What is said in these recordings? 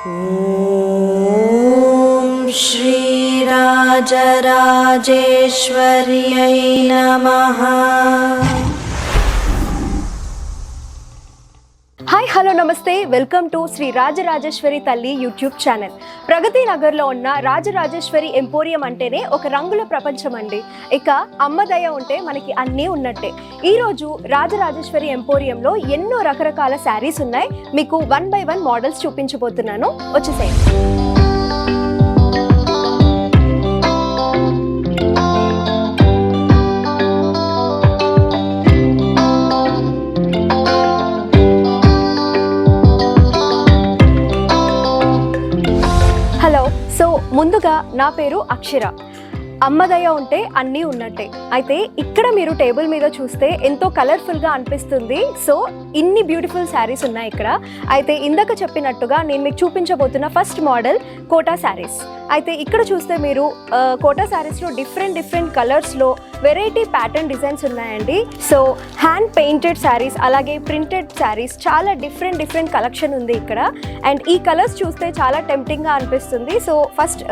ఓం శ్రీ రాజరాజేశ్వర్యై నమః. Hi hello నమస్తే, welcome to Sri Rajarajeshwari తల్లి యూట్యూబ్ ఛానల్. ప్రగతి నగర్లో ఉన్న రాజరాజేశ్వరి ఎంపోరియం అంటేనే ఒక రంగుల ప్రపంచం అండి. ఇక అమ్మ దయ ఉంటే మనకి అన్నీ ఉన్నట్టే. ఈరోజు రాజరాజేశ్వరి ఎంపోరియంలో ఎన్నో రకరకాల శారీస్ ఉన్నాయి. మీకు 1 by 1 మోడల్స్ చూపించబోతున్నాను, వచ్చేసేయండి. ముందుగా నా పేరు అక్షర. అమ్మదయ ఉంటే అన్నీ ఉన్నట్టే. అయితే ఇక్కడ మీరు టేబుల్ మీద చూస్తే ఎంతో కలర్ఫుల్గా అనిపిస్తుంది. సో ఇన్ని బ్యూటిఫుల్ శారీస్ ఉన్నాయి ఇక్కడ. అయితే ఇందాక చెప్పినట్టుగా నేను మీకు చూపించబోతున్న ఫస్ట్ మోడల్ కోటా శారీస్. అయితే ఇక్కడ చూస్తే మీరు కోటా శారీస్లో డిఫరెంట్ కలర్స్లో వెరైటీ ప్యాటర్న్ డిజైన్స్ ఉన్నాయండి. సో హ్యాండ్ పెయింటెడ్ శారీస్, అలాగే ప్రింటెడ్ శారీస్, చాలా డిఫరెంట్ కలెక్షన్ ఉంది ఇక్కడ. అండ్ ఈ కలర్స్ చూస్తే చాలా టెంప్టింగ్గా అనిపిస్తుంది. సో ఫస్ట్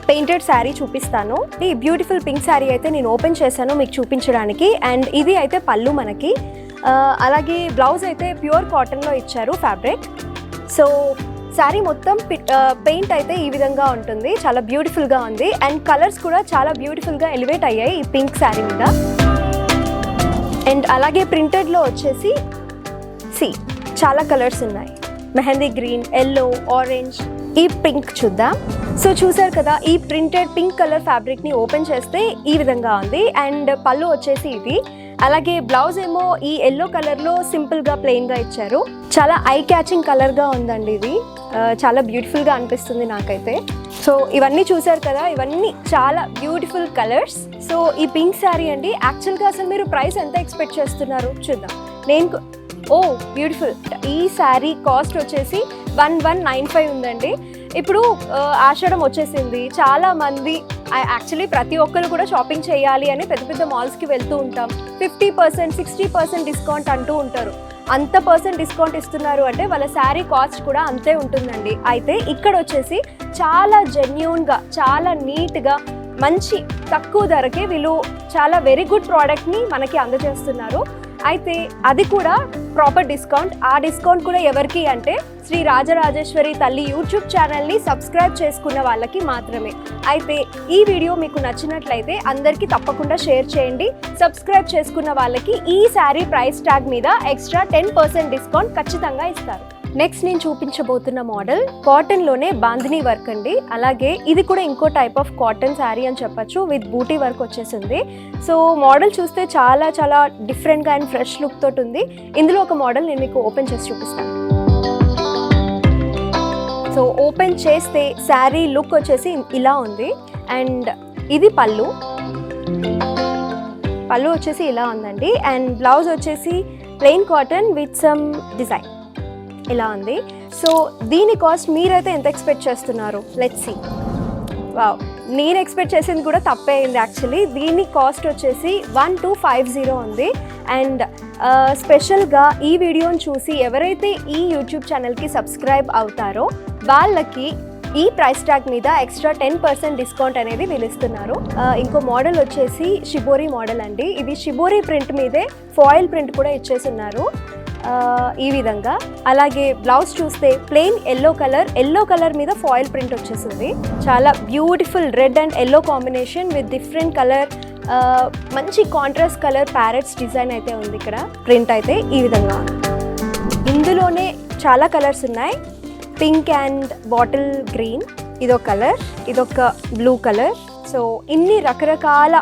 పెయింటెడ్ శారీ చూపిస్తాను. ఈ బ్యూటిఫుల్ పింక్ శారీ అయితే నేను ఓపెన్ చేశాను మీకు చూపించడానికి. అండ్ ఇది అయితే పళ్ళు మనకి, అలాగే బ్లౌజ్ అయితే ప్యూర్ కాటన్లో ఇచ్చారు ఫ్యాబ్రిక్. సో శారీ మొత్తం పెయింట్ అయితే ఈ విధంగా ఉంటుంది, చాలా బ్యూటిఫుల్గా ఉంది. అండ్ కలర్స్ కూడా చాలా బ్యూటిఫుల్గా ఎలివేట్ అయ్యాయి ఈ పింక్ శారీ మీద. అండ్ అలాగే ప్రింటెడ్లో వచ్చేసి చాలా కలర్స్ ఉన్నాయి. మెహందీ గ్రీన్, ఎల్లో, ఆరెంజ్, ఈ పింక్ చూద్దాం. సో చూసారు కదా, ఈ ప్రింటెడ్ పింక్ కలర్ ఫ్యాబ్రిక్ని ఓపెన్ చేస్తే ఈ విధంగా ఉంది. అండ్ పళ్ళు వచ్చేసి ఇది. అలాగే బ్లౌజ్ ఏమో ఈ ఎల్లో కలర్లో సింపుల్గా ప్లెయిన్గా ఇచ్చారు. చాలా ఐ క్యాచింగ్ కలర్గా ఉందండి ఇది, చాలా బ్యూటిఫుల్గా అనిపిస్తుంది నాకైతే. సో ఇవన్నీ చూసారు కదా, ఇవన్నీ చాలా బ్యూటిఫుల్ కలర్స్. సో ఈ పింక్ శారీ అండి, యాక్చువల్గా అసలు మీరు ప్రైస్ ఎంత ఎక్స్పెక్ట్ చేస్తున్నారు చూద్దాం. బ్యూటిఫుల్. ఈ శారీ కాస్ట్ వచ్చేసి 1195 ఉందండి. ఇప్పుడు ఆషాఢం వచ్చేసింది, చాలా మంది యాక్చువల్లీ ప్రతి ఒక్కరు కూడా షాపింగ్ చేయాలి అని పెద్ద మాల్స్కి వెళ్తూ ఉంటాం. 50%, 60% డిస్కౌంట్ అంటూ ఉంటారు. అంత పర్సెంట్ డిస్కౌంట్ ఇస్తున్నారు అంటే వాళ్ళ శారీ కాస్ట్ కూడా అంతే ఉంటుందండి. అయితే ఇక్కడ వచ్చేసి చాలా జెన్యూన్గా, చాలా నీట్గా, మంచి తక్కువ ధరకే వీళ్ళు చాలా వెరీ గుడ్ ప్రోడక్ట్ని మనకి అందజేస్తున్నారు. అయితే అది కూడా ప్రాపర్ డిస్కౌంట్. ఆ డిస్కౌంట్ కూడా ఎవరికి అంటే శ్రీ రాజరాజేశ్వరి తల్లి యూట్యూబ్ ఛానల్ని సబ్స్క్రైబ్ చేసుకున్న వాళ్ళకి మాత్రమే. అయితే ఈ వీడియో మీకు నచ్చినట్లయితే అందరికీ తప్పకుండా షేర్ చేయండి. సబ్స్క్రైబ్ చేసుకున్న వాళ్ళకి ఈ శారీ ప్రైస్ ట్యాగ్ మీద ఎక్స్ట్రా 10% డిస్కౌంట్ ఖచ్చితంగా ఇస్తారు. నెక్స్ట్ నేను చూపించబోతున్న మోడల్ కాటన్లోనే బాందినీ వర్క్ అండి. అలాగే ఇది కూడా ఇంకో టైప్ ఆఫ్ కాటన్ శారీ అని చెప్పచ్చు, విత్ బూటీ వర్క్ వచ్చేసింది. సో మోడల్ చూస్తే చాలా డిఫరెంట్గా అండ్ ఫ్రెష్ లుక్ తోటి ఉంది. ఇందులో ఒక మోడల్ నేను మీకు ఓపెన్ చేసి చూపిస్తాను. సో ఓపెన్ చేస్తే శారీ లుక్ వచ్చేసి ఇలా ఉంది. అండ్ ఇది పళ్ళు వచ్చేసి ఇలా ఉందండి. అండ్ బ్లౌజ్ వచ్చేసి plain cotton with some design ఇలా ఉంది. సో దీని కాస్ట్ మీరైతే ఎంత ఎక్స్పెక్ట్ చేస్తున్నారు? Let's see. వావ్, నేను ఎక్స్పెక్ట్ చేసింది కూడా తప్పే అయింది యాక్చువల్లీ. దీని కాస్ట్ వచ్చేసి 1250 ఉంది. అండ్ స్పెషల్గా ఈ వీడియోని చూసి ఎవరైతే ఈ యూట్యూబ్ ఛానల్కి సబ్స్క్రైబ్ అవుతారో వాళ్ళకి ఈ ప్రైస్ ట్యాగ్ మీద ఎక్స్ట్రా 10% డిస్కౌంట్ అనేది వీళ్ళు ఇస్తున్నారు. ఇంకో మోడల్ వచ్చేసి షిబోరి మోడల్ అండి. ఇది షిబోరి ప్రింట్ మీదే ఫాయిల్ ప్రింట్ కూడా ఇచ్చేసి ఉన్నారు ఈ విధంగా. అలాగే బ్లౌజ్ చూస్తే ప్లెయిన్ ఎల్లో కలర్ మీద ఫాయిల్ ప్రింట్ వచ్చేసింది. చాలా beautiful red and yellow combination with different colour, మంచి కాంట్రాస్ట్ కలర్ ప్యారెట్స్ డిజైన్ అయితే ఉంది ఇక్కడ. ప్రింట్ అయితే ఈ విధంగా. ఇందులోనే చాలా కలర్స్ ఉన్నాయి. పింక్ అండ్ బాటిల్ గ్రీన్, ఇదొక కలర్, ఇదొక బ్లూ కలర్. సో ఇన్ని రకరకాల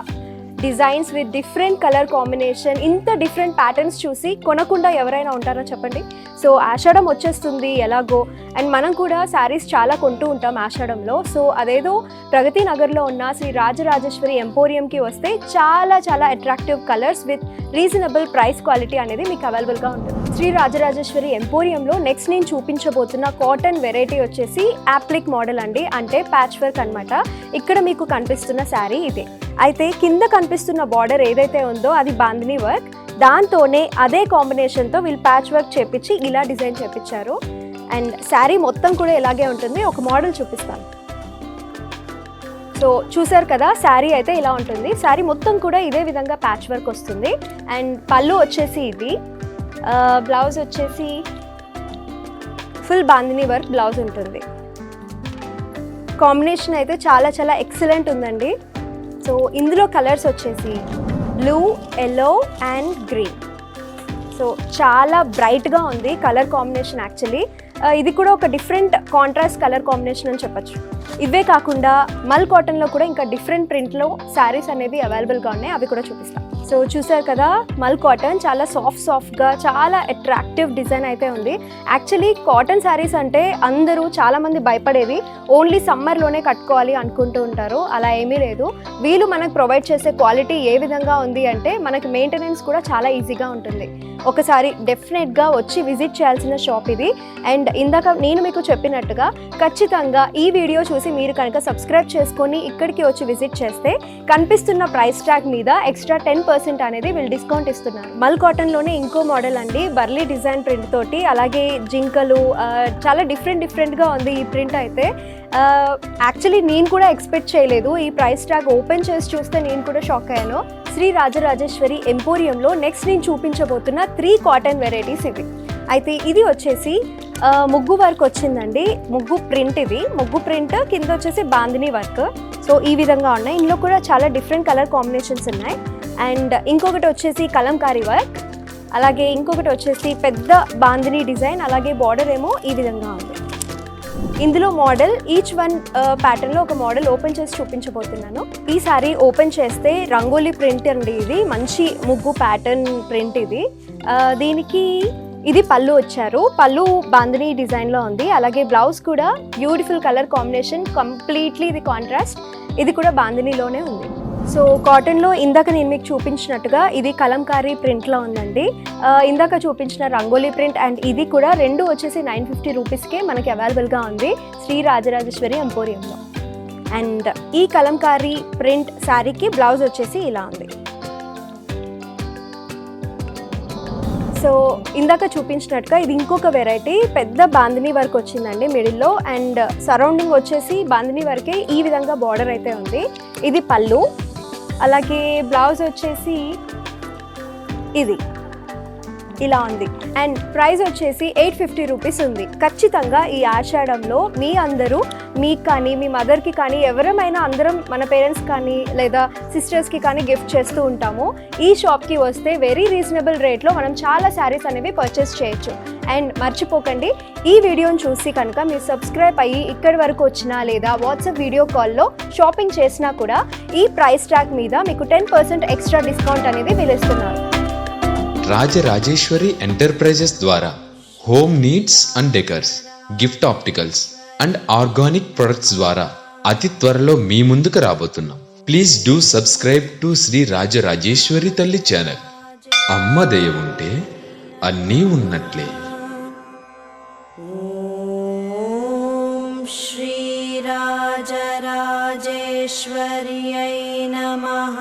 designs with different colour combination, ఇంత డిఫరెంట్ ప్యాటర్న్స్ చూసి కొనకుండా ఎవరైనా ఉంటారో చెప్పండి. సో ఆషాఢం వచ్చేస్తుంది ఎలాగో, అండ్ మనం కూడా శారీస్ చాలా కొంటూ ఉంటాం ఆషాఢంలో. సో అదేదో ప్రగతి నగర్లో ఉన్న శ్రీ రాజరాజేశ్వరి ఎంపోరియంకి వస్తే చాలా attractive colours with reasonable price quality అనేది మీకు అవైలబుల్గా ఉంటుంది. శ్రీ రాజరాజేశ్వరి ఎంపోరియంలో నెక్స్ట్ నేను చూపించబోతున్న కాటన్ వెరైటీ వచ్చేసి యాప్లిక్ మోడల్ అండి, అంటే ప్యాచ్ వర్క్ అనమాట. ఇక్కడ మీకు కనిపిస్తున్న శారీ ఇదే. అయితే కింద కనిపిస్తున్న బార్డర్ ఏదైతే ఉందో అది బాందినీ వర్క్, దాంతోనే అదే కాంబినేషన్తో వీళ్ళు ప్యాచ్ వర్క్ చేపించి ఇలా డిజైన్ చేపించారు. అండ్ శారీ మొత్తం కూడా ఇలాగే ఉంటుంది. ఒక మోడల్ చూపిస్తాను. సో చూసారు కదా, శారీ అయితే ఇలా ఉంటుంది. శారీ మొత్తం కూడా ఇదే విధంగా ప్యాచ్ వర్క్ వస్తుంది. అండ్ పళ్ళు వచ్చేసి ఇది, బ్లౌజ్ వచ్చేసి ఫుల్ బాందిని వర్క్ బ్లౌజ్ ఉంటుంది. కాంబినేషన్ అయితే చాలా చాలా ఎక్సలెంట్ ఉందండి. సో ఇందులో కలర్స్ వచ్చేసి blue, yellow and green. So చాలా బ్రైట్గా ఉంది కలర్ కాంబినేషన్. యాక్చువల్లీ ఇది కూడా ఒక డిఫరెంట్ కాంట్రాస్ట్ కలర్ కాంబినేషన్ అని చెప్పచ్చు. ఇవే కాకుండా మల్ కాటన్లో కూడా ఇంకా డిఫరెంట్ ప్రింట్లో శారీస్ అనేవి అవైలబుల్గా ఉన్నాయి, అవి కూడా చూపిస్తాం. సో చూసారు కదా, మల్ కాటన్ చాలా సాఫ్ట్గా చాలా అట్రాక్టివ్ డిజైన్ అయితే ఉంది. యాక్చువల్లీ కాటన్ శారీస్ అంటే అందరూ చాలామంది భయపడేది ఓన్లీ సమ్మర్లోనే కట్టుకోవాలి అనుకుంటూ ఉంటారు. అలా ఏమీ లేదు. వీళ్ళు మనకు ప్రొవైడ్ చేసే క్వాలిటీ ఏ విధంగా ఉంది అంటే మనకి మెయింటెనెన్స్ కూడా చాలా ఈజీగా ఉంటుంది. ఒకసారి డెఫినెట్గా వచ్చి విజిట్ చేయాల్సిన షాప్ ఇది. అండ్ ఇందాక నేను మీకు చెప్పినట్టుగా ఖచ్చితంగా ఈ వీడియో చూసి మీరు కనుక సబ్స్క్రైబ్ చేసుకొని ఇక్కడికి వచ్చి విజిట్ చేస్తే కనిపిస్తున్న ప్రైస్ ట్యాగ్ మీద ఎక్స్ట్రా 10% అనేది వీళ్ళు డిస్కౌంట్ ఇస్తున్నారు. మల్ కాటన్లోనే ఇంకో మోడల్ అండి, బర్లీ డిజైన్ ప్రింట్ తోటి, అలాగే జింకలు, చాలా డిఫరెంట్గా ఉంది ఈ ప్రింట్ అయితే. యాక్చువల్లీ నేను కూడా ఎక్స్పెక్ట్ చేయలేదు. ఈ ప్రైస్ ట్యాగ్ ఓపెన్ చేసి చూస్తే నేను కూడా షాక్ అయ్యాను. శ్రీ రాజరాజేశ్వరి ఎంపోరియంలో నెక్స్ట్ నేను చూపించబోతున్న 3 కాటన్ వెరైటీస్ ఇవి. అయితే ఇది వచ్చేసి ముగ్గు వర్క్ వచ్చిందండి, ముగ్గు ప్రింట్. ఇది ముగ్గు ప్రింట్ కింద వచ్చేసి బాందిని వర్క్. సో ఈ విధంగా ఉన్నాయి. ఇందులో కూడా చాలా డిఫరెంట్ కలర్ కాంబినేషన్స్ ఉన్నాయి. అండ్ ఇంకొకటి వచ్చేసి కలంకారీ వర్క్, అలాగే ఇంకొకటి వచ్చేసి పెద్ద బాందిని డిజైన్, అలాగే బార్డర్ ఏమో ఈ విధంగా ఉంది. ఇందులో మోడల్ ఈచ్ వన్ ప్యాటర్న్లో ఒక మోడల్ ఓపెన్ చేసి చూపించబోతున్నాను. ఈ సారీ ఓపెన్ చేస్తే రంగోలీ ప్రింట్ అండి, ఇది మంచి ముగ్గు ప్యాటర్న్ ప్రింట్ ఇది. దీనికి ఇది పళ్ళు వచ్చారు, పళ్ళు బాందిని డిజైన్లో ఉంది. అలాగే బ్లౌజ్ కూడా బ్యూటిఫుల్ కలర్ కాంబినేషన్, కంప్లీట్లీ ఇది కాంట్రాస్ట్. ఇది కూడా బాందినిలోనే ఉంది. సో కాటన్లో ఇందాక నేను మీకు చూపించినట్టుగా ఇది కలంకారీ ప్రింట్లో ఉందండి. ఇందాక చూపించిన రంగోలీ ప్రింట్ అండ్ ఇది కూడా రెండు వచ్చేసి 950 రూపీస్కే మనకి అవైలబుల్గా ఉంది శ్రీ రాజరాజేశ్వరి ఎంపోరియంలో. అండ్ ఈ కలంకారీ ప్రింట్ శారీకి బ్లౌజ్ వచ్చేసి ఇలా ఉంది. సో ఇందాక చూపించినట్టుగా ఇది ఇంకొక వెరైటీ, పెద్ద బాందిని వర్క్ వచ్చిందండి మిడిల్లో. అండ్ సరౌండింగ్ వచ్చేసి బాందిని వర్కే ఈ విధంగా బార్డర్ అయితే ఉంది. ఇది పళ్ళు, అలాగే బ్లౌజ్ వచ్చేసి ఇది ఇలా ఉంది. అండ్ ప్రైస్ వచ్చేసి 850 రూపీస్ ఉంది. ఖచ్చితంగా ఈ ఆషాఢంలో మీ అందరూ మీకు కానీ మీ మదర్కి కానీ ఎవరమైనా అందరం మన పేరెంట్స్ కానీ లేదా సిస్టర్స్కి కానీ గిఫ్ట్ చేస్తూ ఉంటాము. ఈ షాప్కి వస్తే వెరీ రీజనబుల్ రేట్లో మనం చాలా శారీస్ అనేవి పర్చేస్ చేయొచ్చు. అండ్ మర్చిపోకండి, ఈ వీడియోని చూసి కనుక మీరు సబ్స్క్రైబ్ అయ్యి ఇక్కడి వరకు వచ్చినా లేదా వాట్సాప్ వీడియో కాల్లో షాపింగ్ చేసినా కూడా ఈ ప్రైస్ ట్యాగ్ మీద మీకు 10% ఎక్స్ట్రా డిస్కౌంట్ అనేది వీళ్ళిస్తున్నారు. రాజరాజేశ్వరి ఎంటర్ప్రైజెస్ ద్వారా home needs and decors, gift opticals and organic products ద్వారా అతి త్వరలో మీ ముందుకు రాబోతున్నాం. Please do subscribe to Sri Rajarajeshwari తల్లి ఛానల్. అమ్మ దయ ఉంటే అన్నీ ఉన్నట్లే. ఓం శ్రీ రాజరాజేశ్వర్యై నమః.